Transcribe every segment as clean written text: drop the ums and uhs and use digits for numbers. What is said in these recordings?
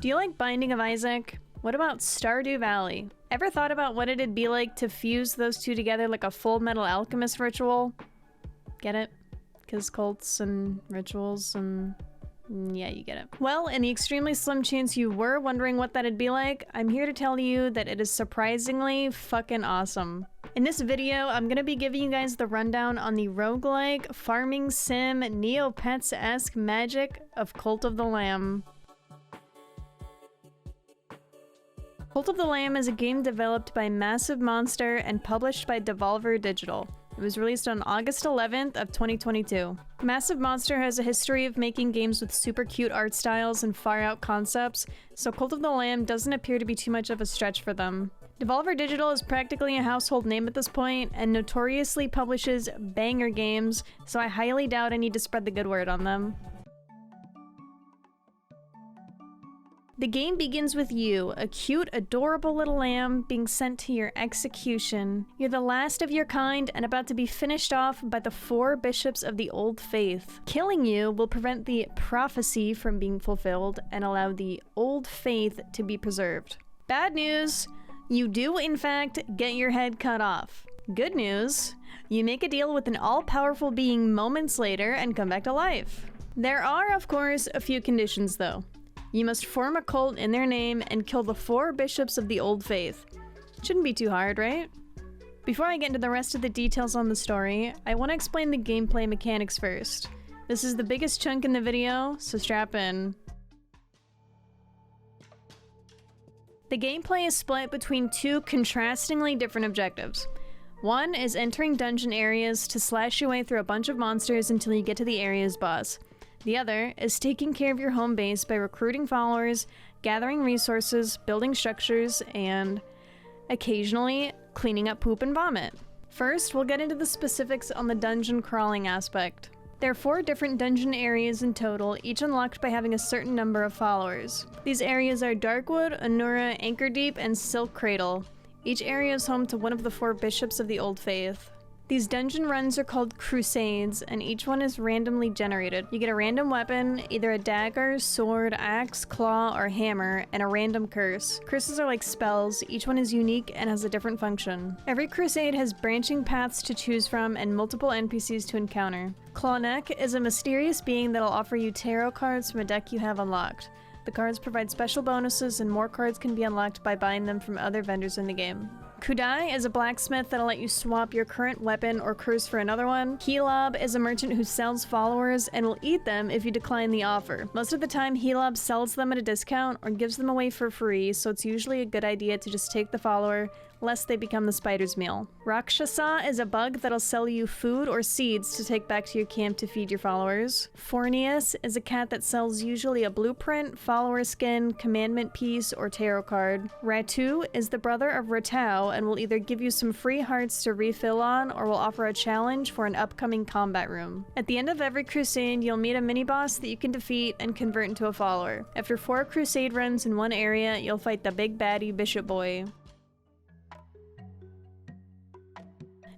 Do you like Binding of Isaac? What about Stardew Valley? Ever thought about what it'd be like to fuse those two together like a Full Metal Alchemist ritual? Get it? Because cults and rituals and... yeah, you get it. Well, in the extremely slim chance you were wondering what that'd be like, I'm here to tell you that it is surprisingly fucking awesome. In this video, I'm gonna be giving you guys the rundown on the roguelike, farming sim, Neopets-esque magic of Cult of the Lamb. Cult of the Lamb is a game developed by Massive Monster and published by Devolver Digital. It was released on August 11th of 2022. Massive Monster has a history of making games with super cute art styles and far-out concepts, so Cult of the Lamb doesn't appear to be too much of a stretch for them. Devolver Digital is practically a household name at this point, and notoriously publishes banger games, so I highly doubt I need to spread the good word on them. The game begins with you, a cute, adorable little lamb, being sent to your execution. You're the last of your kind and about to be finished off by the 4 bishops of the Old Faith. Killing you will prevent the prophecy from being fulfilled and allow the Old Faith to be preserved. Bad news, you do in fact get your head cut off. Good news, you make a deal with an all-powerful being moments later and come back to life. There are, of course, a few conditions though. You must form a cult in their name and kill the 4 bishops of the Old Faith. Shouldn't be too hard, right? Before I get into the rest of the details on the story, I want to explain the gameplay mechanics first. This is the biggest chunk in the video, so strap in. The gameplay is split between 2 contrastingly different objectives. One is entering dungeon areas to slash your way through a bunch of monsters until you get to the area's boss. The other is taking care of your home base by recruiting followers, gathering resources, building structures, and occasionally cleaning up poop and vomit. First, we'll get into the specifics on the dungeon crawling aspect. There are 4 different dungeon areas in total, each unlocked by having a certain number of followers. These areas are Darkwood, Anura, Anchordeep, and Silk Cradle. Each area is home to one of the 4 bishops of the Old Faith. These dungeon runs are called crusades, and each one is randomly generated. You get a random weapon, either a dagger, sword, axe, claw, or hammer, and a random curse. Curses are like spells, each one is unique and has a different function. Every crusade has branching paths to choose from and multiple NPCs to encounter. Clawneck is a mysterious being that'll offer you tarot cards from a deck you have unlocked. The cards provide special bonuses, and more cards can be unlocked by buying them from other vendors in the game. Kudai is a blacksmith that'll let you swap your current weapon or curse for another one. Helob is a merchant who sells followers and will eat them if you decline the offer. Most of the time, Helob sells them at a discount or gives them away for free, so it's usually a good idea to just take the follower, lest they become the spider's meal. Rakshasa is a bug that'll sell you food or seeds to take back to your camp to feed your followers. Fornius is a cat that sells usually a blueprint, follower skin, commandment piece, or tarot card. Ratu is the brother of Ratau and will either give you some free hearts to refill on or will offer a challenge for an upcoming combat room. At the end of every crusade, you'll meet a mini-boss that you can defeat and convert into a follower. After 4 crusade runs in one area, you'll fight the big baddie Bishop Boy.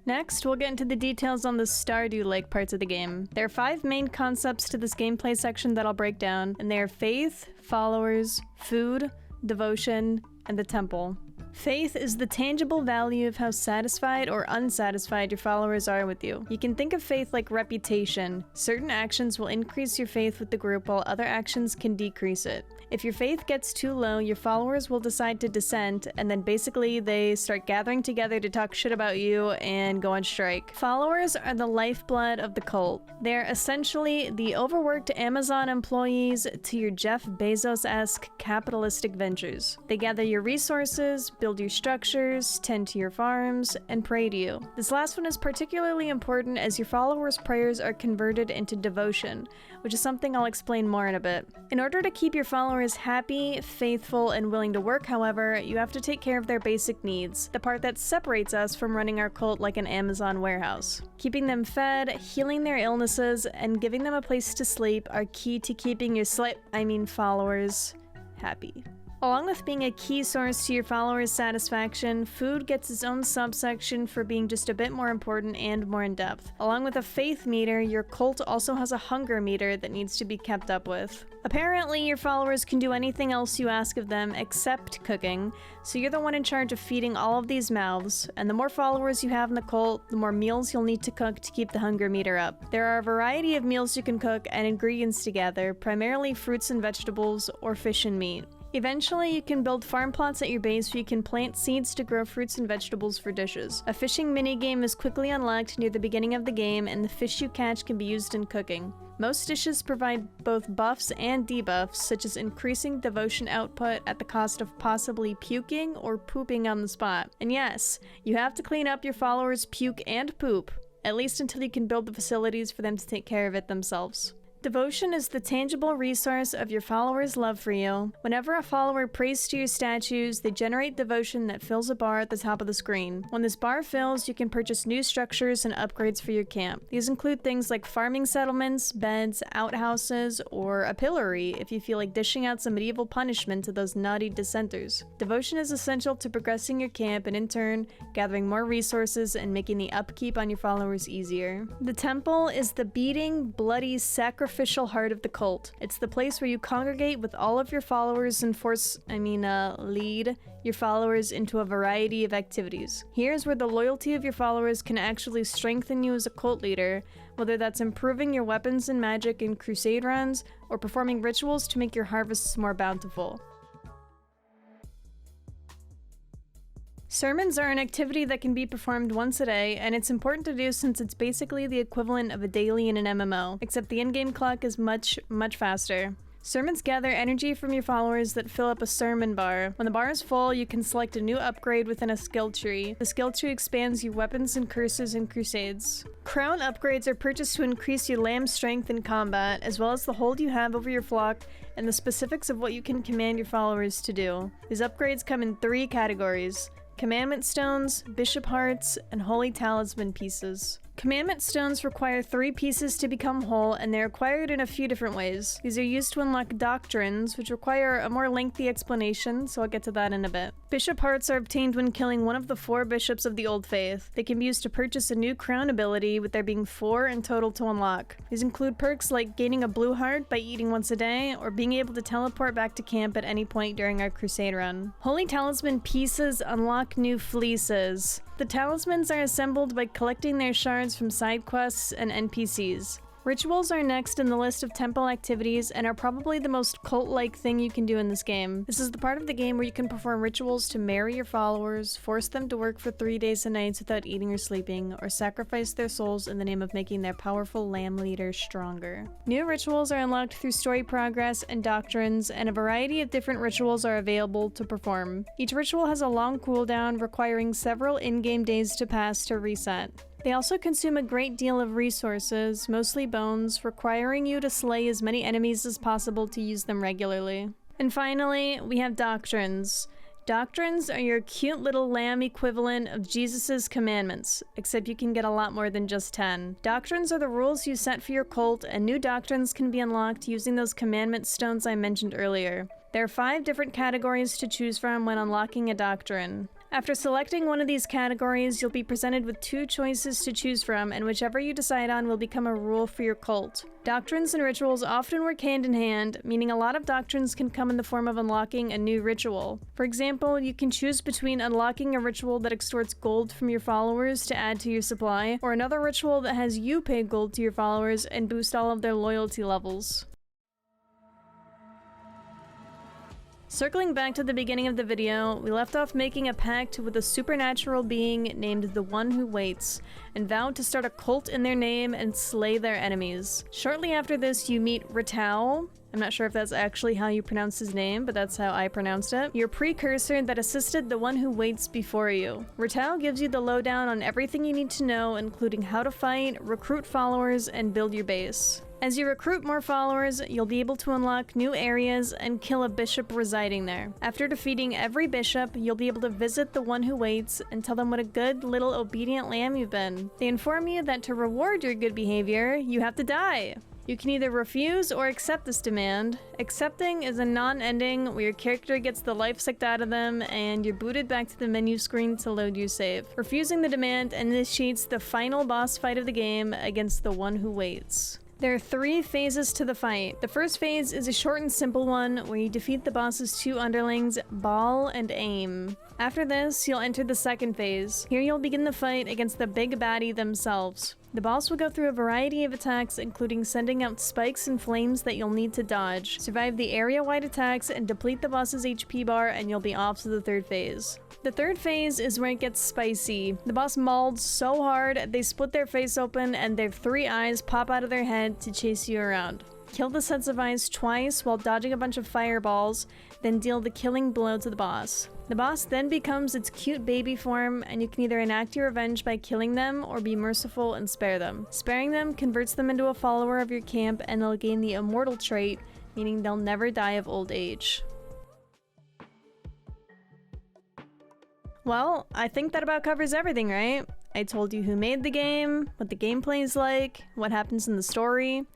Next, we'll get into the details on the Stardew-like parts of the game. There are 5 main concepts to this gameplay section that I'll break down, and they are faith, followers, food, devotion, and the temple. Faith is the tangible value of how satisfied or unsatisfied your followers are with you. You can think of faith like reputation. Certain actions will increase your faith with the group while other actions can decrease it. If your faith gets too low, your followers will decide to dissent, and then basically they start gathering together to talk shit about you and go on strike. Followers are the lifeblood of the cult. They're essentially the overworked Amazon employees to your Jeff Bezos-esque capitalistic ventures. They gather your resources, build your structures, tend to your farms, and pray to you. This last one is particularly important as your followers' prayers are converted into devotion, which is something I'll explain more in a bit. In order to keep your followers happy, faithful, and willing to work, however, you have to take care of their basic needs, the part that separates us from running our cult like an Amazon warehouse. Keeping them fed, healing their illnesses, and giving them a place to sleep are key to keeping your followers happy. Along with being a key source to your followers' satisfaction, food gets its own subsection for being just a bit more important and more in-depth. Along with a faith meter, your cult also has a hunger meter that needs to be kept up with. Apparently, your followers can do anything else you ask of them except cooking, so you're the one in charge of feeding all of these mouths, and the more followers you have in the cult, the more meals you'll need to cook to keep the hunger meter up. There are a variety of meals you can cook and ingredients to gather, primarily fruits and vegetables, or fish and meat. Eventually, you can build farm plots at your base where you can plant seeds to grow fruits and vegetables for dishes. A fishing minigame is quickly unlocked near the beginning of the game, and the fish you catch can be used in cooking. Most dishes provide both buffs and debuffs, such as increasing devotion output at the cost of possibly puking or pooping on the spot. And yes, you have to clean up your followers' puke and poop, at least until you can build the facilities for them to take care of it themselves. Devotion is the tangible resource of your followers' love for you. Whenever a follower prays to your statues, they generate devotion that fills a bar at the top of the screen. When this bar fills, you can purchase new structures and upgrades for your camp. These include things like farming settlements, beds, outhouses, or a pillory if you feel like dishing out some medieval punishment to those naughty dissenters. Devotion is essential to progressing your camp and in turn, gathering more resources and making the upkeep on your followers easier. The temple is the beating, bloody, sacrificial heart of the cult. It's the place where you congregate with all of your followers and lead your followers into a variety of activities. Here's where the loyalty of your followers can actually strengthen you as a cult leader, whether that's improving your weapons and magic in crusade runs, or performing rituals to make your harvests more bountiful. Sermons are an activity that can be performed once a day, and it's important to do since it's basically the equivalent of a daily in an MMO, except the in-game clock is much faster. Sermons gather energy from your followers that fill up a sermon bar. When the bar is full, you can select a new upgrade within a skill tree. The skill tree expands your weapons and curses in crusades. Crown upgrades are purchased to increase your lamb strength in combat, as well as the hold you have over your flock and the specifics of what you can command your followers to do. These upgrades come in 3 categories: Commandment Stones, Bishop Hearts, and Holy Talisman pieces. Commandment Stones require 3 pieces to become whole, and they're acquired in a few different ways. These are used to unlock doctrines, which require a more lengthy explanation, so I'll get to that in a bit. Bishop Hearts are obtained when killing one of the 4 bishops of the Old Faith. They can be used to purchase a new crown ability, with there being 4 in total to unlock. These include perks like gaining a blue heart by eating once a day, or being able to teleport back to camp at any point during our crusade run. Holy Talisman pieces unlock new fleeces. The talismans are assembled by collecting their shards from side quests and NPCs. Rituals are next in the list of temple activities and are probably the most cult-like thing you can do in this game. This is the part of the game where you can perform rituals to marry your followers, force them to work for 3 days and nights without eating or sleeping, or sacrifice their souls in the name of making their powerful lamb leader stronger. New rituals are unlocked through story progress and doctrines, and a variety of different rituals are available to perform. Each ritual has a long cooldown, requiring several in-game days to pass to reset. They also consume a great deal of resources, mostly bones, requiring you to slay as many enemies as possible to use them regularly. And finally, we have doctrines. Doctrines are your cute little lamb equivalent of Jesus's commandments, except you can get a lot more than just 10. Doctrines are the rules you set for your cult, and new doctrines can be unlocked using those commandment stones I mentioned earlier. There are 5 different categories to choose from when unlocking a doctrine. After selecting one of these categories, you'll be presented with 2 choices to choose from, and whichever you decide on will become a rule for your cult. Doctrines and rituals often work hand in hand, meaning a lot of doctrines can come in the form of unlocking a new ritual. For example, you can choose between unlocking a ritual that extorts gold from your followers to add to your supply, or another ritual that has you pay gold to your followers and boost all of their loyalty levels. Circling back to the beginning of the video, we left off making a pact with a supernatural being named the One Who Waits, and vowed to start a cult in their name and slay their enemies. Shortly after this, you meet Ratau. I'm not sure if that's actually how you pronounce his name, but that's how I pronounced it. Your precursor that assisted the One Who Waits before you. Ratau gives you the lowdown on everything you need to know, including how to fight, recruit followers, and build your base. As you recruit more followers, you'll be able to unlock new areas and kill a bishop residing there. After defeating every bishop, you'll be able to visit the One Who Waits and tell them what a good little obedient lamb you've been. They inform you that to reward your good behavior, you have to die. You can either refuse or accept this demand. Accepting is a non-ending where your character gets the life sucked out of them and you're booted back to the menu screen to load your save. Refusing the demand initiates the final boss fight of the game against the one who waits. There are 3 phases to the fight. The first phase is a short and simple one where you defeat the boss's 2 underlings, Ball and Aim. After this, you'll enter the second phase. Here you'll begin the fight against the big baddie themselves. The boss will go through a variety of attacks, including sending out spikes and flames that you'll need to dodge. Survive the area-wide attacks and deplete the boss's HP bar and you'll be off to the third phase. The third phase is where it gets spicy. The boss mauled so hard, they split their face open and their 3 eyes pop out of their head to chase you around. Kill the sets of eyes twice while dodging a bunch of fireballs, then deal the killing blow to the boss. The boss then becomes its cute baby form, and you can either enact your revenge by killing them or be merciful and spare them. Sparing them converts them into a follower of your camp and they'll gain the immortal trait, meaning they'll never die of old age. Well, I think that about covers everything, right? I told you who made the game, what the gameplay is like, what happens in the story.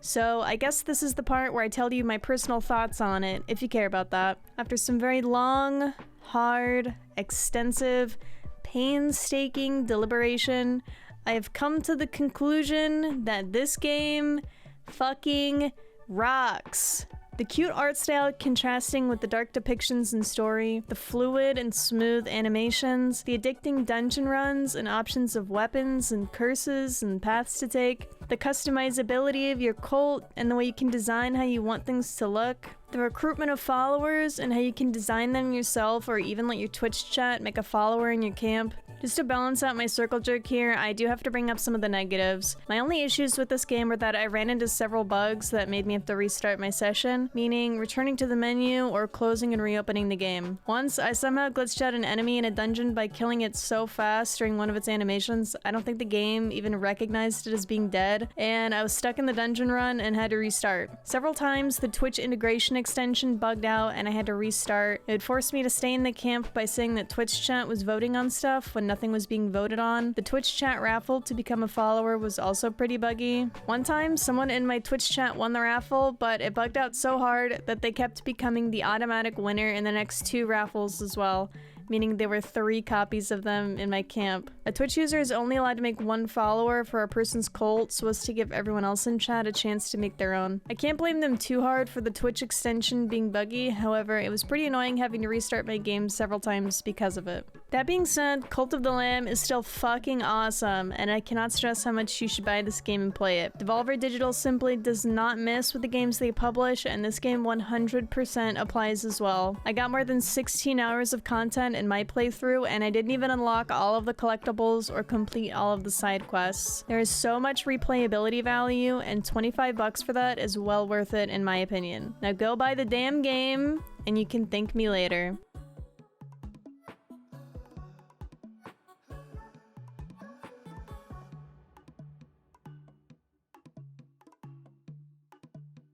So I guess this is the part where I tell you my personal thoughts on it, if you care about that. After some very long, hard, extensive, painstaking deliberation, I have come to the conclusion that this game fucking rocks. The cute art style contrasting with the dark depictions and story, the fluid and smooth animations, the addicting dungeon runs and options of weapons and curses and paths to take, the customizability of your cult and the way you can design how you want things to look, the recruitment of followers and how you can design them yourself or even let your Twitch chat make a follower in your camp. Just to balance out my circle jerk here, I do have to bring up some of the negatives. My only issues with this game were that I ran into several bugs that made me have to restart my session, meaning returning to the menu or closing and reopening the game. Once, I somehow glitched out an enemy in a dungeon by killing it so fast during one of its animations, I don't think the game even recognized it as being dead, and I was stuck in the dungeon run and had to restart. Several times, the Twitch integration extension bugged out and I had to restart. It forced me to stay in the camp by saying that Twitch chat was voting on stuff when nothing was being voted on. The Twitch chat raffle to become a follower was also pretty buggy. One time, someone in my Twitch chat won the raffle, but it bugged out so hard that they kept becoming the automatic winner in the next 2 raffles as well, meaning there were 3 copies of them in my camp. A Twitch user is only allowed to make 1 follower for a person's cult so as to give everyone else in chat a chance to make their own. I can't blame them too hard for the Twitch extension being buggy, however, it was pretty annoying having to restart my game several times because of it. That being said, Cult of the Lamb is still fucking awesome, and I cannot stress how much you should buy this game and play it. Devolver Digital simply does not miss with the games they publish, and this game 100% applies as well. I got more than 16 hours of content in my playthrough, and I didn't even unlock all of the collectibles or complete all of the side quests. There is so much replayability value, and $25 for that is well worth it in my opinion. Now go buy the damn game, and you can thank me later.